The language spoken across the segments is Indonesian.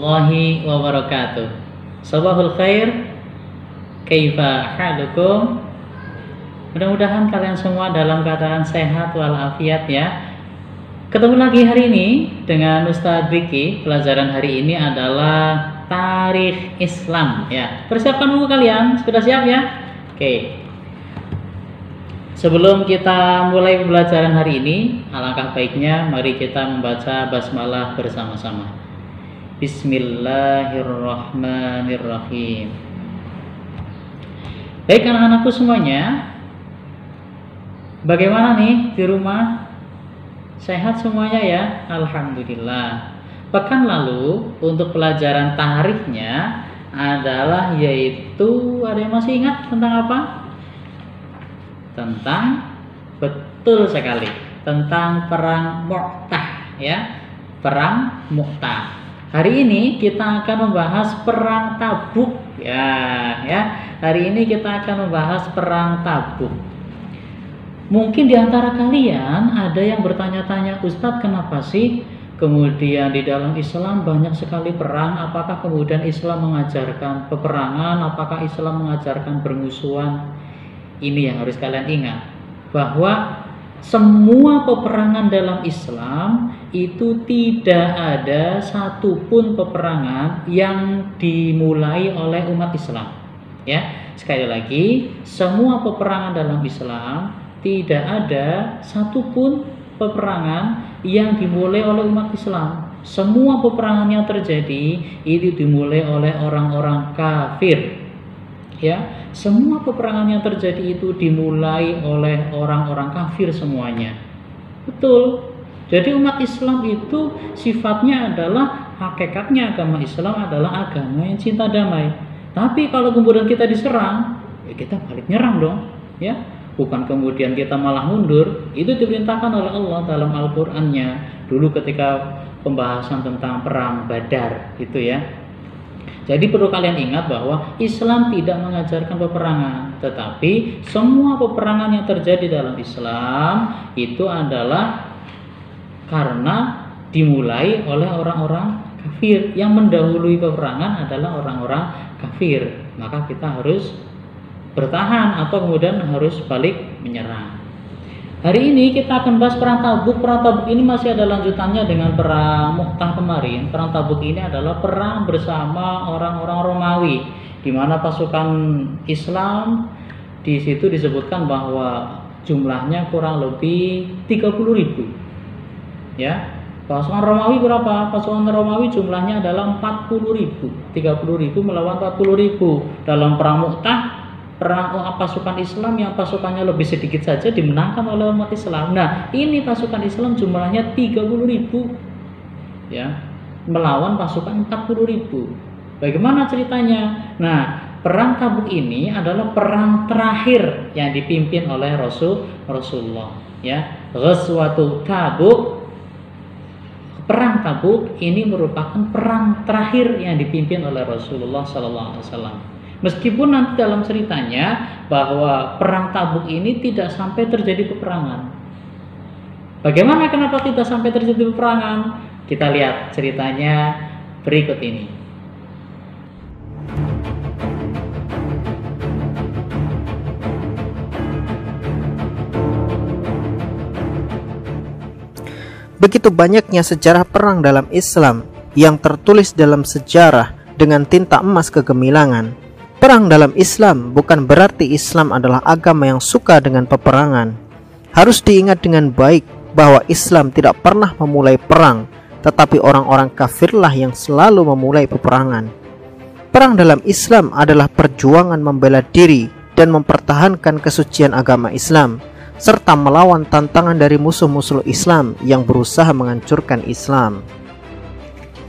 warahmatullahi wabarakatuh. Sabahul khair, kaifa halukum? Mudah-mudahan kalian semua dalam keadaan sehat walafiat ya. Ketemu lagi hari ini dengan Ustadz Riki. Pelajaran hari ini adalah Tarikh Islam ya. Persiapkan buku kalian, sudah siap ya? Oke. Sebelum kita mulai pembelajaran hari ini, alangkah baiknya mari kita membaca basmalah bersama-sama. Bismillahirrahmanirrahim. Baik anak-anakku semuanya, bagaimana nih di rumah? Sehat semuanya ya? Alhamdulillah. Pekan lalu untuk pelajaran tarikhnya adalah yaitu, ada yang masih ingat tentang apa? Tentang, betul sekali, tentang perang Mu'tah ya, perang Mu'tah. Hari ini kita akan membahas perang Tabuk ya. Hari ini kita akan membahas perang Tabuk. Mungkin di antara kalian ada yang bertanya-tanya, Ustadz, kenapa sih kemudian di dalam Islam banyak sekali perang? Apakah kemudian Islam mengajarkan peperangan? Apakah Islam mengajarkan bermusuhan? Ini yang harus kalian ingat, bahwa semua peperangan dalam Islam itu tidak ada satupun peperangan yang dimulai oleh umat Islam ya. Sekali lagi, semua peperangan dalam Islam tidak ada satupun peperangan yang dimulai oleh umat Islam. Semua peperangan yang terjadi itu dimulai oleh orang-orang kafir ya. Semua peperangan yang terjadi itu dimulai oleh orang-orang kafir semuanya. Betul. Jadi umat Islam itu sifatnya adalah, hakikatnya agama Islam adalah agama yang cinta damai. Tapi kalau kemudian kita diserang, ya kita balik nyerang dong ya. Bukan kemudian kita malah mundur. Itu diperintahkan oleh Allah dalam Al-Qur'annya dulu ketika pembahasan tentang perang Badar itu ya. Jadi perlu kalian ingat bahwa Islam tidak mengajarkan peperangan, tetapi semua peperangan yang terjadi dalam Islam itu adalah karena dimulai oleh orang-orang kafir. Yang mendahului peperangan adalah orang-orang kafir. Maka kita harus bertahan atau kemudian harus balik menyerang. Hari ini kita akan bahas perang Tabuk. Perang Tabuk ini masih ada lanjutannya dengan perang Mu'tah kemarin. Perang Tabuk ini adalah perang bersama orang-orang Romawi, di mana pasukan Islam di situ disebutkan bahwa jumlahnya kurang lebih 30.000. Ya. Pasukan Romawi berapa? Pasukan Romawi jumlahnya adalah 40.000. 30.000 melawan 40.000. Dalam perang Mu'tah, perang pasukan Islam yang pasukannya lebih sedikit saja dimenangkan oleh umat Islam. Nah, ini pasukan Islam jumlahnya 30.000 ya, melawan pasukan 40.000. Bagaimana ceritanya? Nah, perang Tabuk ini adalah perang terakhir yang dipimpin oleh Rasulullah ya. Ghazwatul Tabuk, perang Tabuk ini merupakan perang terakhir yang dipimpin oleh Rasulullah SAW. Meskipun nanti dalam ceritanya bahwa perang Tabuk ini tidak sampai terjadi peperangan. Bagaimana, kenapa tidak sampai terjadi peperangan? Kita lihat ceritanya berikut ini. Begitu banyaknya sejarah perang dalam Islam yang tertulis dalam sejarah dengan tinta emas kegemilangan. Perang dalam Islam bukan berarti Islam adalah agama yang suka dengan peperangan. Harus diingat dengan baik bahwa Islam tidak pernah memulai perang, tetapi orang-orang kafirlah yang selalu memulai peperangan. Perang dalam Islam adalah perjuangan membela diri dan mempertahankan kesucian agama Islam, serta melawan tantangan dari musuh-musuh Islam yang berusaha menghancurkan Islam.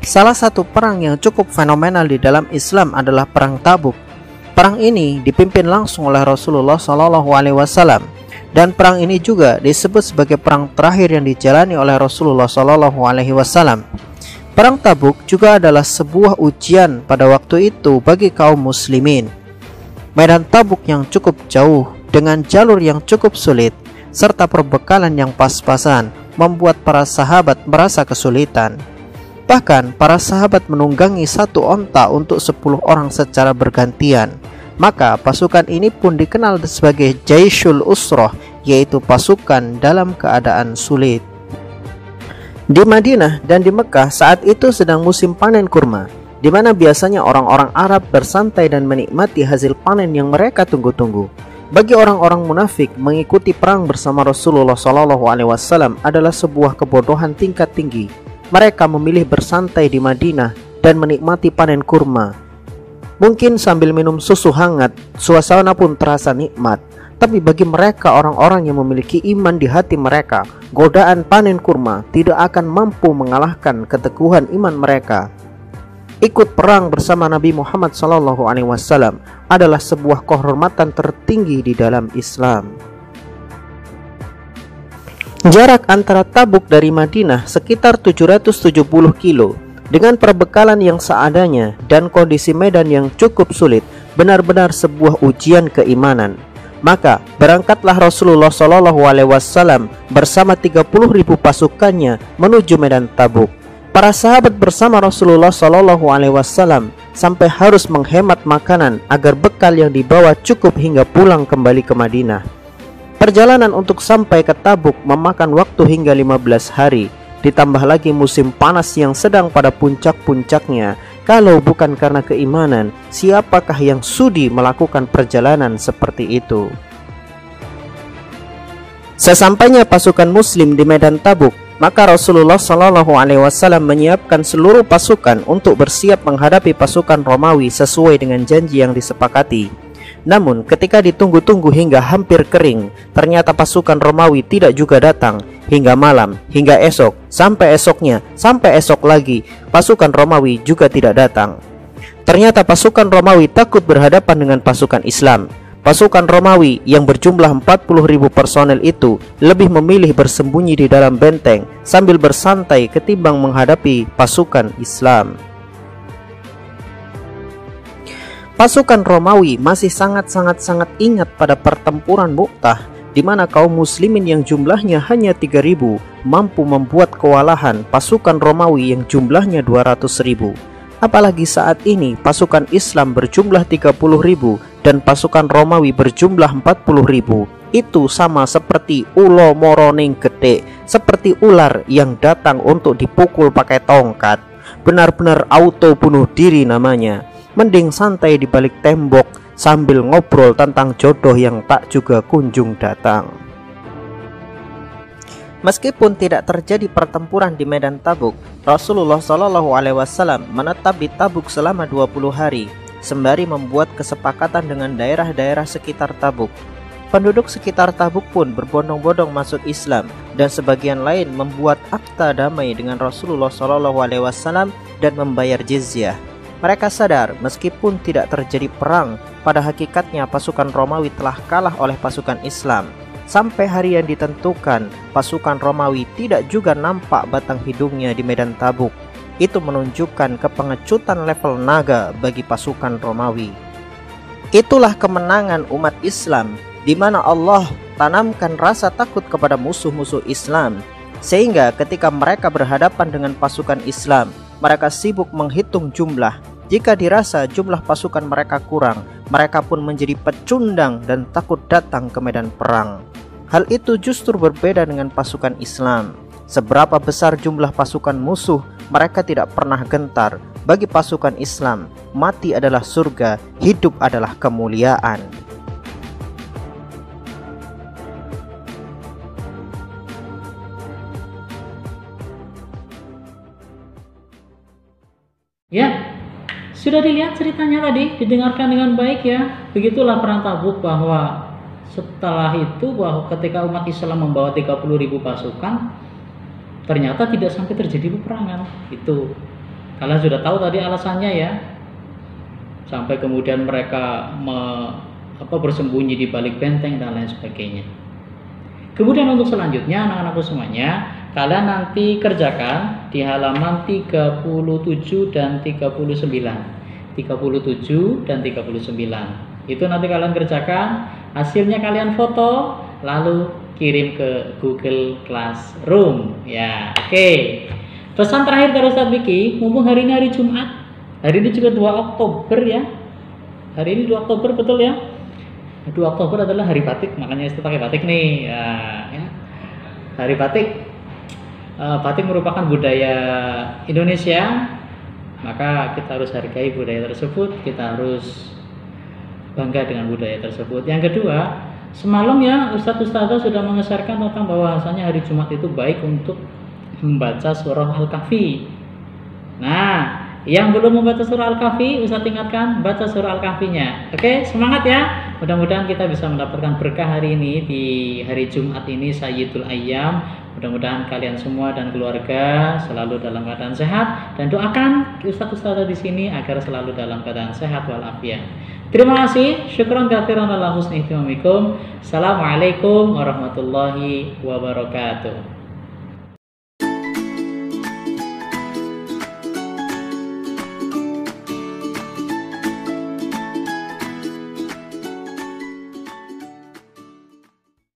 Salah satu perang yang cukup fenomenal di dalam Islam adalah perang Tabuk. Perang ini dipimpin langsung oleh Rasulullah SAW, dan perang ini juga disebut sebagai perang terakhir yang dijalani oleh Rasulullah SAW. Perang Tabuk juga adalah sebuah ujian pada waktu itu bagi kaum muslimin. Medan Tabuk yang cukup jauh dengan jalur yang cukup sulit serta perbekalan yang pas-pasan membuat para sahabat merasa kesulitan. Bahkan para sahabat menunggangi satu onta untuk 10 orang secara bergantian. Maka pasukan ini pun dikenal sebagai Jaishul Usroh, yaitu pasukan dalam keadaan sulit. Di Madinah dan di Mekah saat itu sedang musim panen kurma, di mana biasanya orang-orang Arab bersantai dan menikmati hasil panen yang mereka tunggu-tunggu. Bagi orang-orang munafik, mengikuti perang bersama Rasulullah SAW adalah sebuah kebodohan tingkat tinggi. Mereka memilih bersantai di Madinah dan menikmati panen kurma. Mungkin sambil minum susu hangat, suasana pun terasa nikmat. Tapi bagi mereka, orang-orang yang memiliki iman di hati mereka, godaan panen kurma tidak akan mampu mengalahkan keteguhan iman mereka. Ikut perang bersama Nabi Muhammad SAW adalah sebuah kehormatan tertinggi di dalam Islam. Jarak antara Tabuk dari Madinah sekitar 770 kilo. Dengan perbekalan yang seadanya dan kondisi medan yang cukup sulit, benar-benar sebuah ujian keimanan. Maka berangkatlah Rasulullah SAW bersama 30.000 pasukannya menuju medan Tabuk. Para sahabat bersama Rasulullah SAW sampai harus menghemat makanan agar bekal yang dibawa cukup hingga pulang kembali ke Madinah. Perjalanan untuk sampai ke Tabuk memakan waktu hingga 15 hari. Ditambah lagi musim panas yang sedang pada puncak-puncaknya. Kalau bukan karena keimanan, siapakah yang sudi melakukan perjalanan seperti itu? Sesampainya pasukan muslim di medan Tabuk, maka Rasulullah SAW menyiapkan seluruh pasukan untuk bersiap menghadapi pasukan Romawi sesuai dengan janji yang disepakati. Namun ketika ditunggu-tunggu hingga hampir kering, ternyata pasukan Romawi tidak juga datang. Hingga malam, hingga esok, sampai esoknya, sampai esok lagi, pasukan Romawi juga tidak datang. Ternyata pasukan Romawi takut berhadapan dengan pasukan Islam. Pasukan Romawi yang berjumlah 40.000 personel itu lebih memilih bersembunyi di dalam benteng sambil bersantai ketimbang menghadapi pasukan Islam. Pasukan Romawi masih sangat ingat pada pertempuran Mu'tah, di mana kaum muslimin yang jumlahnya hanya 3.000 mampu membuat kewalahan pasukan Romawi yang jumlahnya 200.000. Apalagi saat ini pasukan Islam berjumlah 30.000 dan pasukan Romawi berjumlah 40.000. Itu sama seperti ulo moroning gede, seperti ular yang datang untuk dipukul pakai tongkat. Benar-benar auto bunuh diri namanya. Mending santai di balik tembok sambil ngobrol tentang jodoh yang tak juga kunjung datang. Meskipun tidak terjadi pertempuran di medan Tabuk, Rasulullah SAW menetap di Tabuk selama 20 hari, sembari membuat kesepakatan dengan daerah-daerah sekitar Tabuk. Penduduk sekitar Tabuk pun berbondong-bondong masuk Islam, dan sebagian lain membuat akta damai dengan Rasulullah SAW dan membayar jizyah. Mereka sadar meskipun tidak terjadi perang, pada hakikatnya pasukan Romawi telah kalah oleh pasukan Islam. Sampai hari yang ditentukan, pasukan Romawi tidak juga nampak batang hidungnya di medan Tabuk. Itu menunjukkan kepengecutan level naga bagi pasukan Romawi. Itulah kemenangan umat Islam, di mana Allah tanamkan rasa takut kepada musuh-musuh Islam, sehingga ketika mereka berhadapan dengan pasukan Islam, mereka sibuk menghitung jumlah. Jika dirasa jumlah pasukan mereka kurang, mereka pun menjadi pecundang dan takut datang ke medan perang. Hal itu justru berbeda dengan pasukan Islam. Seberapa besar jumlah pasukan musuh, mereka tidak pernah gentar. Bagi pasukan Islam, mati adalah surga, hidup adalah kemuliaan. Ya, sudah dilihat ceritanya tadi, didengarkan dengan baik ya. Begitulah perang Tabuk, bahwa setelah itu bahwa ketika umat Islam membawa 30.000 pasukan, ternyata tidak sampai terjadi peperangan. Itu kalian sudah tahu tadi alasannya ya. Sampai kemudian mereka bersembunyi di balik benteng dan lain sebagainya. Kemudian untuk selanjutnya anak-anakku semuanya, kalian nanti kerjakan di halaman 37 dan 39. 37 dan 39. Itu nanti kalian kerjakan, hasilnya kalian foto lalu kirim ke Google Classroom ya. Oke. Pesan terakhir dari Ustadz Biki, mumpung hari ini hari Jumat, hari ini juga 2 Oktober ya. Hari ini 2 Oktober betul ya. 2 Oktober adalah hari batik, makanya Ustadz pakai batik nih. Ya. Hari batik. Batik merupakan budaya Indonesia, maka kita harus hargai budaya tersebut, kita harus bangga dengan budaya tersebut. Yang kedua, semalam ya Ustadz-Ustadzah sudah mengesarkan tentang bahwasanya hari Jumat itu baik untuk membaca surah Al-Kahfi. Nah, yang belum membaca surah Al-Kahfi, Ustadz ingatkan baca surah Al-Kahfinya. Oke, semangat ya. Mudah-mudahan kita bisa mendapatkan berkah hari ini di hari Jumat ini Sayyidul Ayyam. Mudah-mudahan kalian semua dan keluarga selalu dalam keadaan sehat, dan doakan Ustadz-Ustadzah di sini agar selalu dalam keadaan sehat walafiat. Terima kasih. Syukran katsiran ala husni ihtimamikum. Assalamualaikum warahmatullahi wabarakatuh.